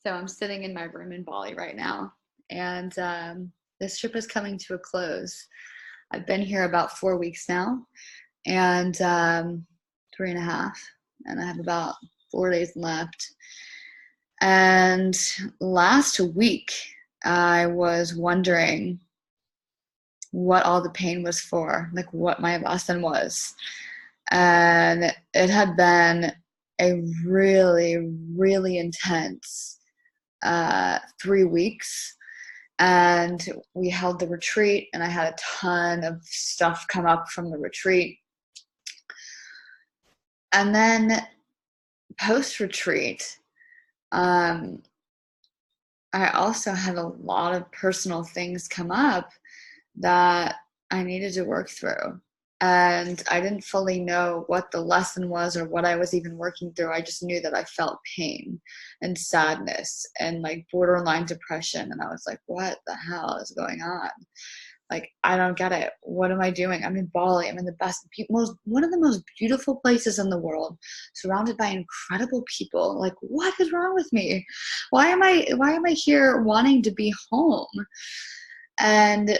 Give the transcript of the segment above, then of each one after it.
So I'm sitting in my room in Bali right now, and this trip is coming to a close. I've been here about 4 weeks now, and 3.5, and I have about 4 days left. And last week, I was wondering what all the pain was for, like what my lesson was. And it had been a really, really intense 3 weeks. And we held the retreat, and I had a ton of stuff come up from the retreat. And then post-retreat, I also had a lot of personal things come up that I needed to work through. And I didn't fully know what the lesson was or what I was even working through. I just knew that I felt pain and sadness and like borderline depression. And I was like, what the hell is going on? Like, I don't get it. What am I doing? I'm in Bali. I'm in the one of the most beautiful places in the world, surrounded by incredible people. Like, what is wrong with me? Why am I here wanting to be home? And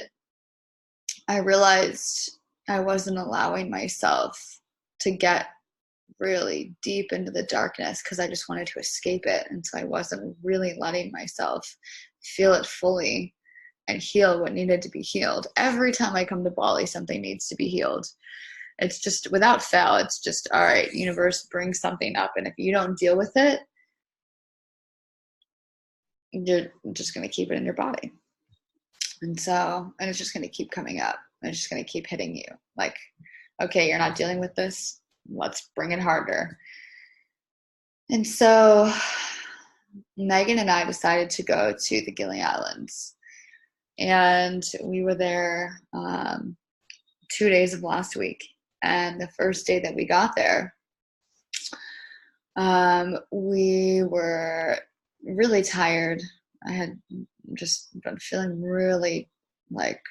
I realized I wasn't allowing myself to get really deep into the darkness because I just wanted to escape it. And so I wasn't really letting myself feel it fully and heal what needed to be healed. Every time I come to Bali, something needs to be healed. It's just, without fail, it's just, all right, universe, bring something up. And if you don't deal with it, you're just going to keep it in your body. And it's just going to keep coming up. And it's just going to keep hitting you. Like, okay, you're not dealing with this. Let's bring it harder. And so Megan and I decided to go to the Gili Islands. And we were there 2 days of last week. And the first day that we got there, we were really tired. I had just been feeling really like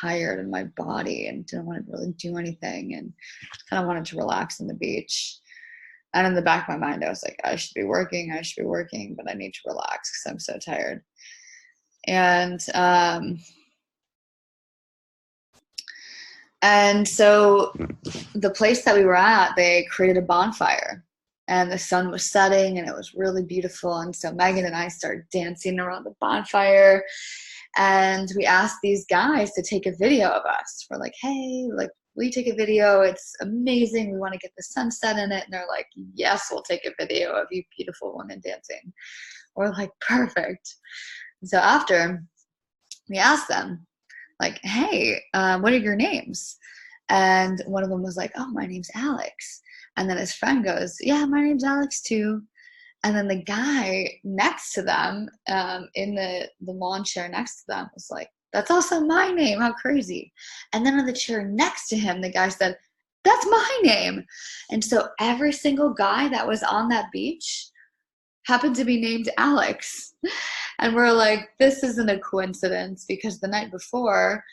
tired in my body and didn't want to really do anything and kind of wanted to relax on the beach. And in the back of my mind, I was like, I should be working, but I need to relax because I'm so tired. And so the place that we were at, they created a bonfire. And the sun was setting, and it was really beautiful. And so Megan and I started dancing around the bonfire. And we asked these guys to take a video of us. We're like, hey, like, will you take a video? It's amazing. We want to get the sunset in it. And they're like, yes, we'll take a video of you beautiful women dancing. We're like, perfect. And so after, we asked them, like, hey, what are your names? And one of them was like, oh, my name's Alex. And then his friend goes, yeah, my name's Alex too. And then the guy next to them, in the lawn chair next to them, was like, that's also my name. How crazy. And then on the chair next to him, the guy said, that's my name. And so every single guy that was on that beach happened to be named Alex. And we're like, this isn't a coincidence, because the night before,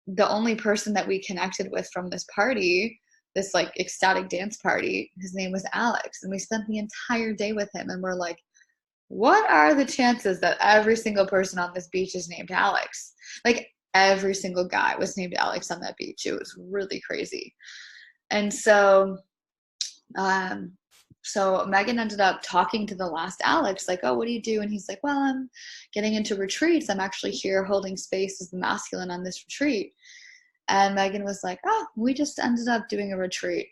the only person that we connected with from this party, this like ecstatic dance party, his name was Alex. And we spent the entire day with him. And we're like, what are the chances that every single person on this beach is named Alex? Like, every single guy was named Alex on that beach. It was really crazy. And so Megan ended up talking to the last Alex, like, oh, what do you do? And he's like, well, I'm getting into retreats. I'm actually here holding space as the masculine on this retreat. And Megan was like, oh, we just ended up doing a retreat.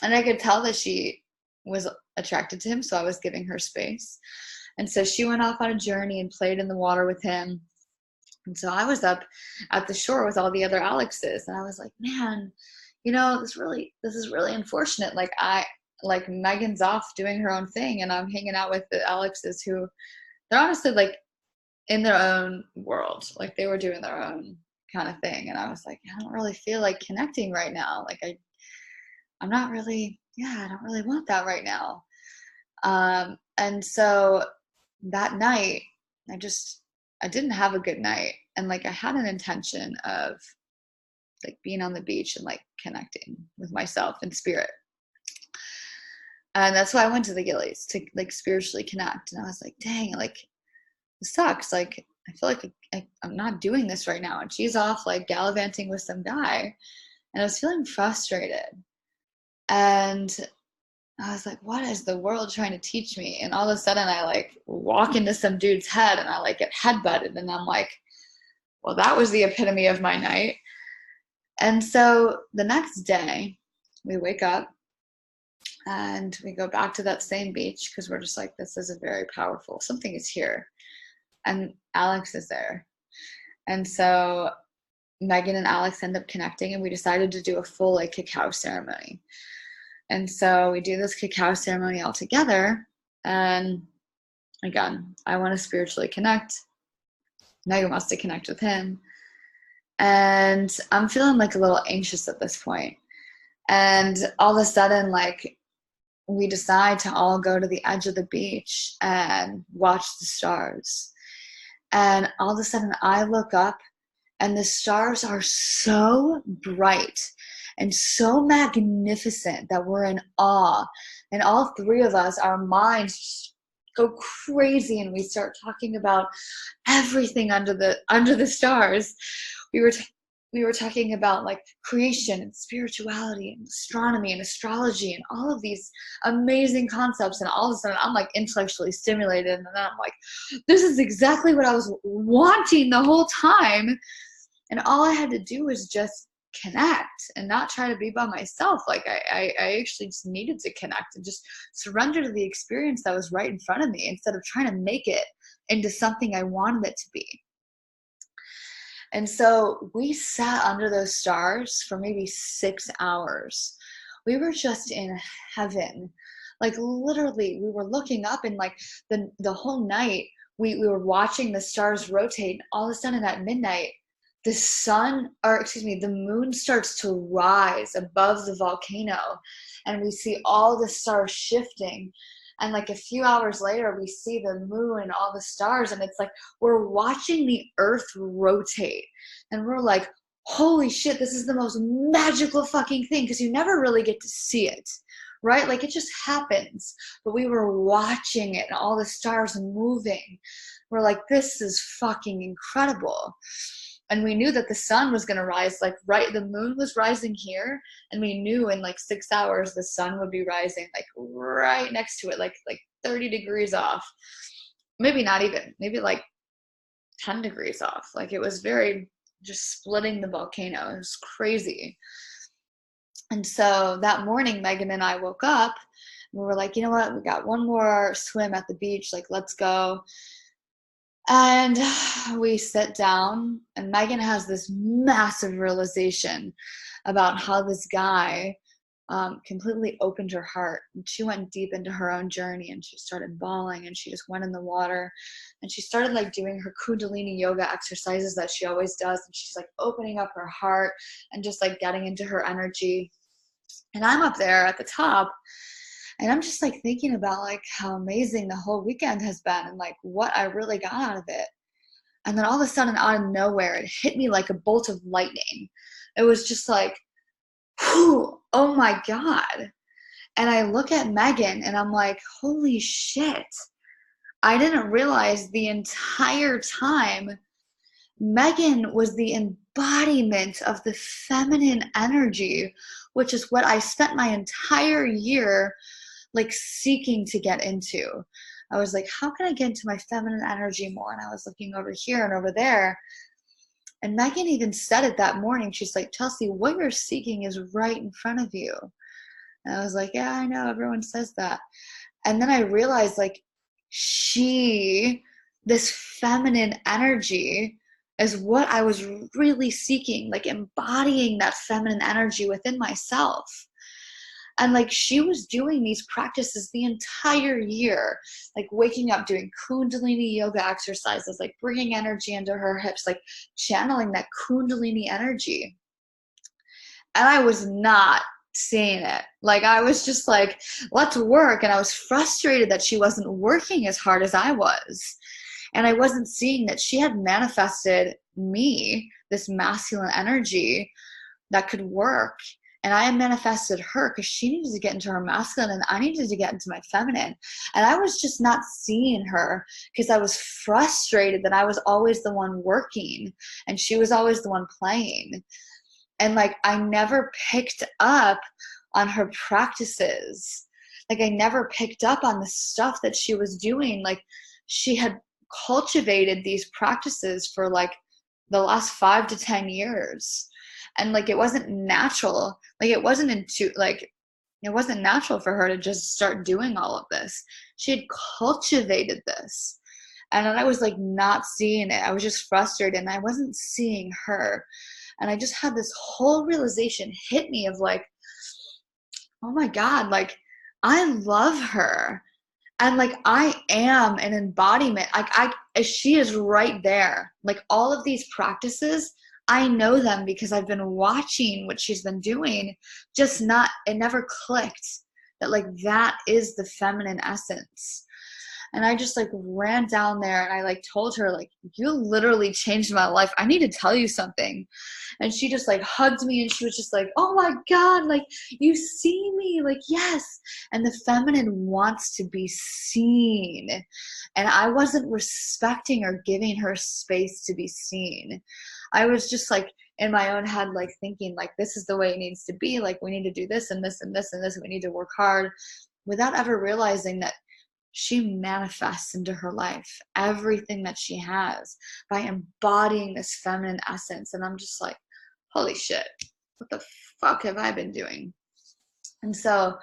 And I could tell that she was attracted to him, so I was giving her space. And so she went off on a journey and played in the water with him. And so I was up at the shore with all the other Alexes. And I was like, man, this is really unfortunate. Like Megan's off doing her own thing, and I'm hanging out with the Alexes who, they're honestly like in their own world. Like, they were doing their own kind of thing. And I was like, I don't really feel like connecting right now. Like, I don't really want that right now. And so that night, I didn't have a good night. And like, I had an intention of like being on the beach and like connecting with myself in spirit. And that's why I went to the Gillies, to like spiritually connect. And I was like, dang, like this sucks. Like, I feel like I'm not doing this right now. And she's off like gallivanting with some guy. And I was feeling frustrated. And I was like, what is the world trying to teach me? And all of a sudden I like walk into some dude's head and I like get headbutted. And I'm like, well, that was the epitome of my night. And so the next day we wake up and we go back to that same beach because we're just like, this is a very powerful, something is here. And Alex is there. And so Megan and Alex end up connecting, and we decided to do a full like cacao ceremony. And so we do this cacao ceremony all together. And again, I want to spiritually connect. Megan wants to connect with him. And I'm feeling like a little anxious at this point. And all of a sudden, like, we decide to all go to the edge of the beach and watch the stars. And all of a sudden I look up and the stars are so bright and so magnificent that we're in awe. And all three of us, our minds go crazy and we start talking about everything under the stars. We were talking about like creation and spirituality and astronomy and astrology and all of these amazing concepts. And all of a sudden I'm like intellectually stimulated. And then I'm like, this is exactly what I was wanting the whole time. And all I had to do was just connect and not try to be by myself. Like I actually just needed to connect and just surrender to the experience that was right in front of me instead of trying to make it into something I wanted it to be. And so we sat under those stars for maybe 6 hours. We were just in heaven. Like literally, we were looking up and like the whole night we were watching the stars rotate. And all of a sudden at midnight, the moon starts to rise above the volcano. And we see all the stars shifting. And like a few hours later, we see the moon and all the stars. And it's like, we're watching the earth rotate. And we're like, holy shit, this is the most magical fucking thing. Because you never really get to see it, right? Like it just happens. But we were watching it and all the stars moving. We're like, this is fucking incredible. And we knew that the sun was going to rise, like the moon was rising here. And we knew in like 6 hours, the sun would be rising like right next to it, like 30 degrees off. Maybe not even, maybe like 10 degrees off. Like it was very just splitting the volcano. It was crazy. And so that morning, Megan and I woke up and we were like, you know what? We got one more swim at the beach. Like, let's go. And we sit down and Megan has this massive realization about how this guy completely opened her heart. And she went deep into her own journey and she started bawling and she just went in the water and she started like doing her Kundalini yoga exercises that she always does. And she's like opening up her heart and just like getting into her energy. And I'm up there at the top. And I'm just like thinking about like how amazing the whole weekend has been and like what I really got out of it. And then all of a sudden out of nowhere, it hit me like a bolt of lightning. It was just like, whew, oh my God. And I look at Megan and I'm like, holy shit. I didn't realize the entire time Megan was the embodiment of the feminine energy, which is what I spent my entire year like seeking to get into. I was like, how can I get into my feminine energy more? And I was looking over here and over there. And Megan even said it that morning. She's like, Chelsae, what you're seeking is right in front of you. And I was like, yeah, I know. Everyone says that. And then I realized like this feminine energy is what I was really seeking, like embodying that feminine energy within myself. And like she was doing these practices the entire year, like waking up, doing Kundalini yoga exercises, like bringing energy into her hips, like channeling that Kundalini energy. And I was not seeing it. Like I was just like, let's work. And I was frustrated that she wasn't working as hard as I was. And I wasn't seeing that she had manifested me, this masculine energy that could work And I manifested her because she needed to get into her masculine and I needed to get into my feminine. And I was just not seeing her because I was frustrated that I was always the one working and she was always the one playing. And like, I never picked up on her practices. Like, I never picked up on the stuff that she was doing. Like, she had cultivated these practices for like the last 5 to 10 years. And like, it wasn't natural. Like, it wasn't natural for her to just start doing all of this. She had cultivated this. And then I was like not seeing it. I was just frustrated and I wasn't seeing her. And I just had this whole realization hit me of like, oh my God, like I love her. And like I am an embodiment. She is right there. Like all of these practices, I know them because I've been watching what she's been doing. It never clicked that like that is the feminine essence. And I just like ran down there and I like told her like, you literally changed my life. I need to tell you something. And she just like hugged me and she was just like, oh my God, like you see me, like, yes. And the feminine wants to be seen. And I wasn't respecting or giving her space to be seen. I was just like in my own head, like thinking like, this is the way it needs to be. Like we need to do this and this and this and this. We need to work hard without ever realizing that she manifests into her life everything that she has by embodying this feminine essence. And I'm just like, holy shit, what the fuck have I been doing? And so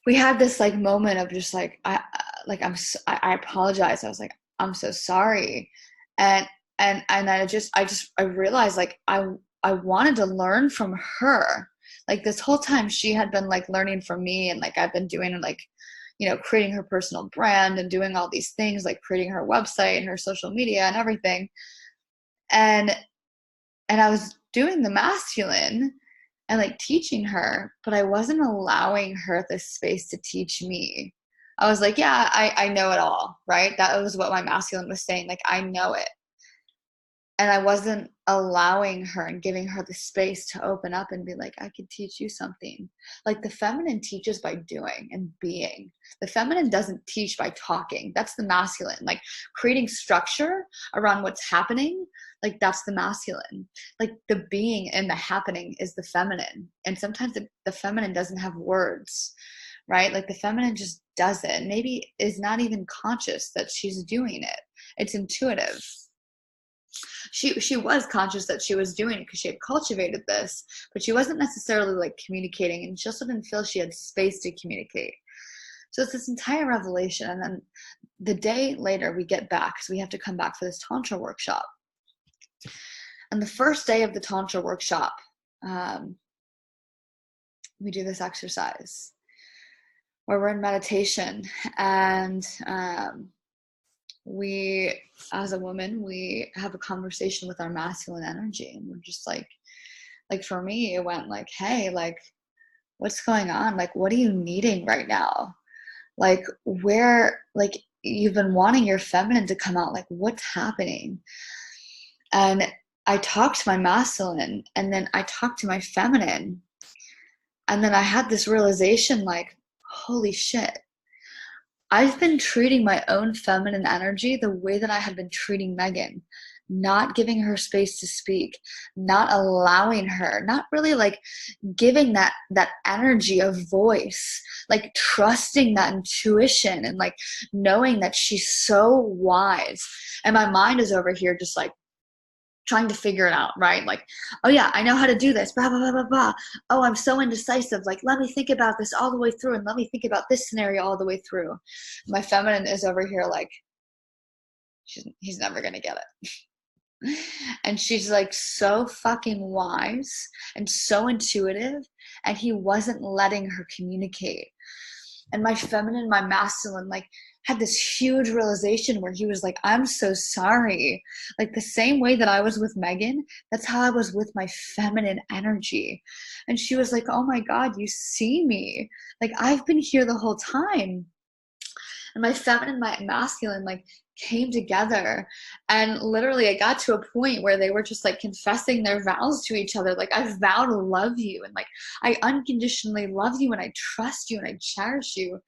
we had this like moment of just like, I apologize. I was like, I'm so sorry. And I realized like, I wanted to learn from her. Like this whole time she had been like learning from me. And like, I've been doing like, creating her personal brand and doing all these things, like creating her website and her social media and everything. And I was doing the masculine and like teaching her, but I wasn't allowing her the space to teach me. I was like, yeah, I know it all, right? That was what my masculine was saying. Like, I know it. And I wasn't allowing her and giving her the space to open up and be like, I could teach you something. Like the feminine teaches by doing and being. The feminine doesn't teach by talking. That's the masculine. Like creating structure around what's happening, like that's the masculine. Like the being and the happening is the feminine. And sometimes the feminine doesn't have words, right? Like the feminine just does it. And maybe is not even conscious that she's doing it. It's intuitive. She was conscious that she was doing it because she had cultivated this, but she wasn't necessarily like communicating and she also didn't feel she had space to communicate. So it's this entire revelation. And then the day later we get back because we have to come back for this Tantra workshop. And the first day of the Tantra workshop, we do this exercise where we're in meditation and we, as a woman, we have a conversation with our masculine energy. And we're just like for me, it went like, hey, like, what's going on? Like, what are you needing right now? Like, where, like, you've been wanting your feminine to come out. Like, what's happening? And I talked to my masculine and then I talked to my feminine. And then I had this realization like, holy shit. I've been treating my own feminine energy the way that I had been treating Megan, not giving her space to speak, not allowing her, not really like giving that energy of voice, like trusting that intuition and like knowing that she's so wise. And my mind is over here just like trying to figure it out, right? Like, oh yeah, I know how to do this, blah, blah, blah, blah, blah. Oh, I'm so indecisive. Like, let me think about this all the way through and let me think about this scenario all the way through. My feminine is over here like, he's never going to get it. And she's like so fucking wise and so intuitive and he wasn't letting her communicate. And my feminine, my masculine, like had this huge realization where he was like, I'm so sorry. Like the same way that I was with Megan, that's how I was with my feminine energy. And she was like, oh my God, you see me. Like I've been here the whole time. and my feminine, my masculine, like came together. And literally I got to a point where they were just like confessing their vows to each other. Like, I vow to love you, and like I unconditionally love you, and I trust you, and I cherish you.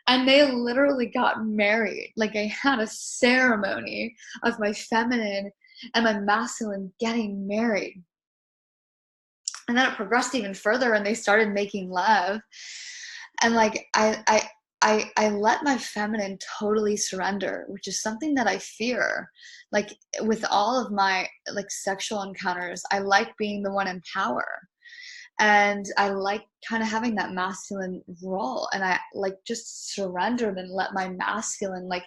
And they literally got married. Like, I had a ceremony of my feminine and my masculine getting married. And then it progressed even further, and they started making love. And like I let my feminine totally surrender, which is something that I fear. Like, with all of my like sexual encounters, I like being the one in power, and I like kind of having that masculine role, and I like just surrendered and let my masculine like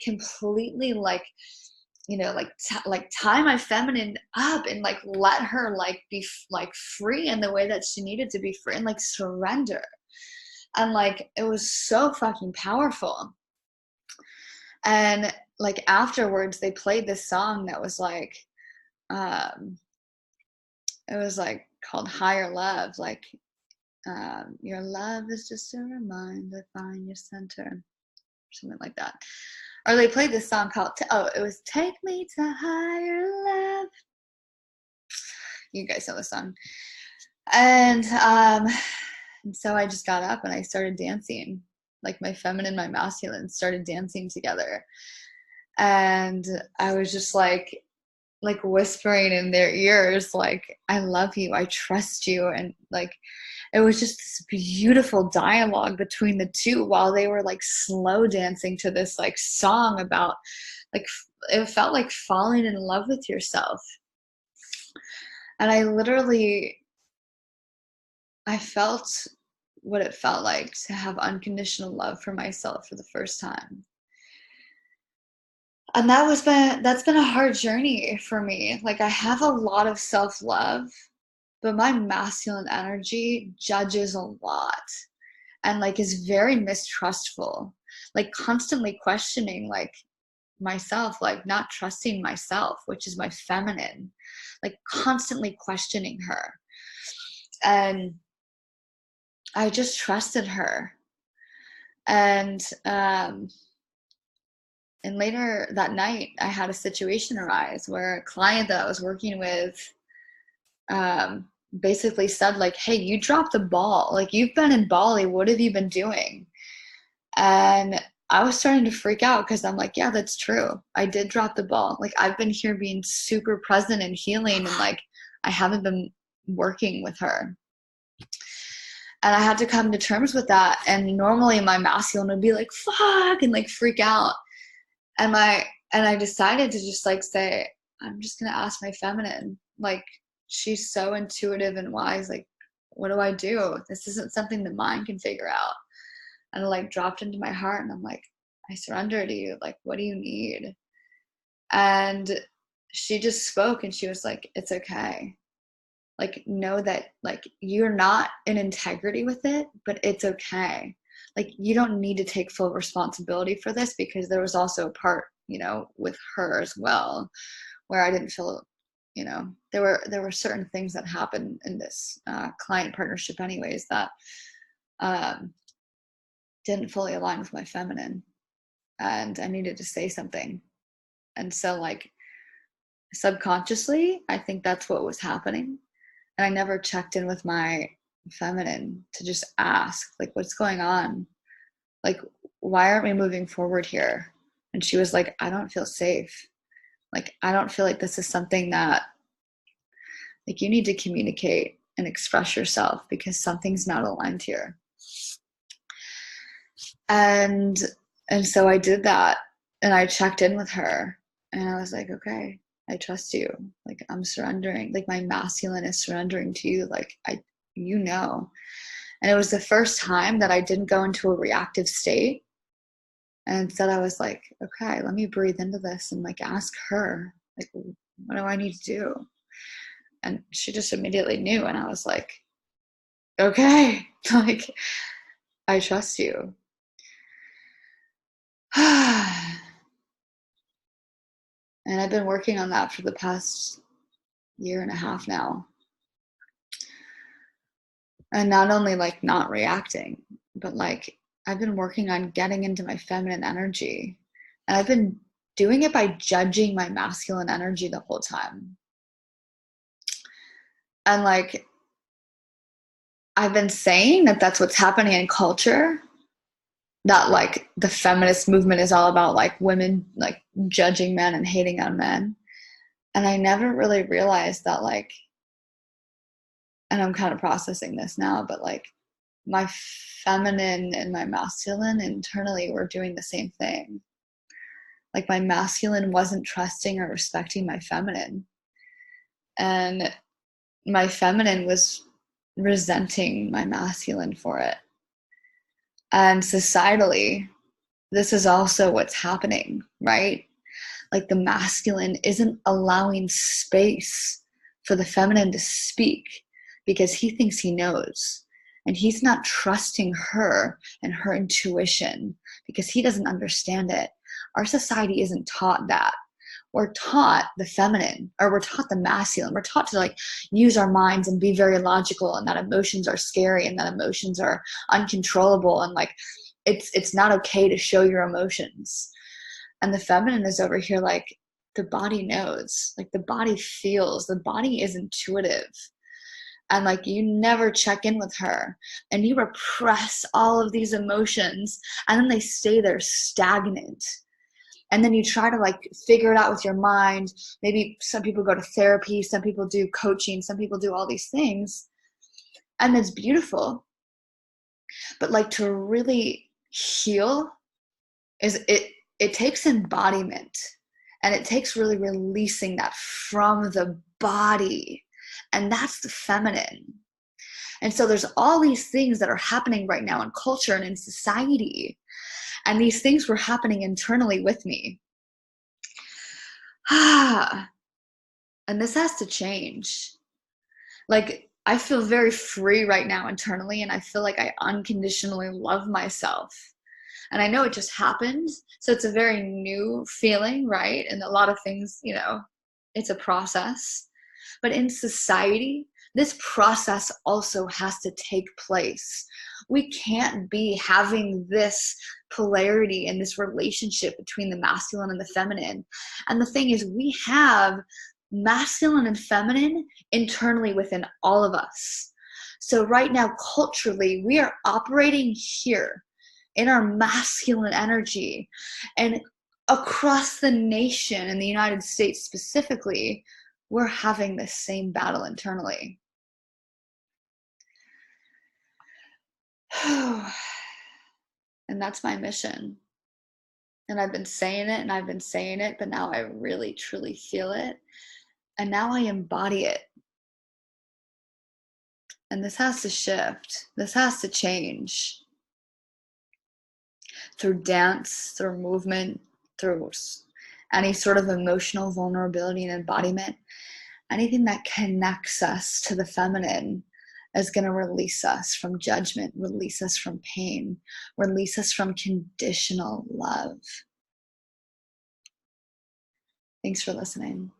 completely like, you know, like like tie my feminine up, and like let her like be like free in the way that she needed to be free, and like surrender. And like it was so fucking powerful. And like afterwards they played this song that was like, um it was like called Higher Love, like, your love is just a reminder, find your center, something like that. Or they played this song called oh, it was Take Me to Higher Love. You guys know the song. And so I just got up and I started dancing. Like, my feminine, my masculine started dancing together. And I was just like whispering in their ears, like, I love you, I trust you. And like, it was just this beautiful dialogue between the two while they were like slow dancing to this like song about like, it felt like falling in love with yourself. And I felt what it felt like to have unconditional love for myself for the first time. And that's been a hard journey for me. Like, I have a lot of self-love, but my masculine energy judges a lot, and like is very mistrustful, like constantly questioning like myself, like not trusting myself, which is my feminine, like constantly questioning her. And I just trusted her. And and later that night I had a situation arise where a client that I was working with um basically said like, hey, you dropped the ball, like, you've been in Bali, what have you been doing? And I was starting to freak out, because I'm like, yeah, that's true, I did drop the ball. Like, I've been here being super present and healing, and like I haven't been working with her. And I had to come to terms with that. And normally my masculine would be like, fuck, and like freak out. And I decided to just like say, I'm just gonna ask my feminine. Like, she's so intuitive and wise. Like, what do I do? This isn't something the mind can figure out. And it like dropped into my heart, and I'm like, I surrender to you. Like, what do you need? And she just spoke, and she was like, it's okay. Like, know that like you're not in integrity with it, but it's okay. Like, you don't need to take full responsibility for this, because there was also a part, you know, with her as well, where I didn't feel, you know, there were certain things that happened in this client partnership anyways that didn't fully align with my feminine, and I needed to say something. And so like subconsciously, I think that's what was happening. And I never checked in with my feminine to just ask, like, what's going on? Like, why aren't we moving forward here? And she was like, I don't feel safe. Like, I don't feel like this is something that, like, you need to communicate and express yourself, because something's not aligned here. And so I did that, and I checked in with her, and I was like, okay, I trust you. Like, I'm surrendering. Like, my masculine is surrendering to you. Like, you know. And it was the first time that I didn't go into a reactive state. And instead I was like, okay, let me breathe into this and like ask her, like, what do I need to do? And she just immediately knew. And I was like, okay, like, I trust you. And I've been working on that for the past year and a half now. And not only like not reacting, but like I've been working on getting into my feminine energy. And I've been doing it by judging my masculine energy the whole time. And like, I've been saying that that's what's happening in culture, that like the feminist movement is all about like women like judging men and hating on men. And I never really realized that, like, and I'm kind of processing this now, but like my feminine and my masculine internally were doing the same thing. Like my masculine wasn't trusting or respecting my feminine. And my feminine was resenting my masculine for it. And societally, this is also what's happening, right? Like the masculine isn't allowing space for the feminine to speak because he thinks he knows. And he's not trusting her and her intuition because he doesn't understand it. Our society isn't taught that. We're taught the feminine, or we're taught the masculine. We're taught to like use our minds and be very logical, and that emotions are scary and that emotions are uncontrollable, and like it's not okay to show your emotions. And the feminine is over here like, the body knows, like the body feels, the body is intuitive. And like you never check in with her, and you repress all of these emotions, and then they stay there stagnant. And then you try to like figure it out with your mind. Maybe some people go to therapy, some people do coaching, some people do all these things, and it's beautiful. But like to really heal is it takes embodiment, and it takes really releasing that from the body, and that's the feminine. And so there's all these things that are happening right now in culture and in society, and these things were happening internally with me. And this has to change. Like I feel very free right now internally, and I feel like I unconditionally love myself. And I know it just happened, so it's a very new feeling, right? And a lot of things, you know, it's a process. But in society, this process also has to take place. We can't be having this polarity and this relationship between the masculine and the feminine. And the thing is, we have masculine and feminine internally within all of us. So right now, culturally, we are operating here in our masculine energy, and across the nation, in the United States specifically, we're having the same battle internally. And that's my mission. And I've been saying it and I've been saying it, but now I really truly feel it. And now I embody it. And this has to shift. This has to change. Through dance, through movement, through any sort of emotional vulnerability and embodiment, anything that connects us to the feminine is going to release us from judgment, release us from pain, release us from conditional love. Thanks for listening.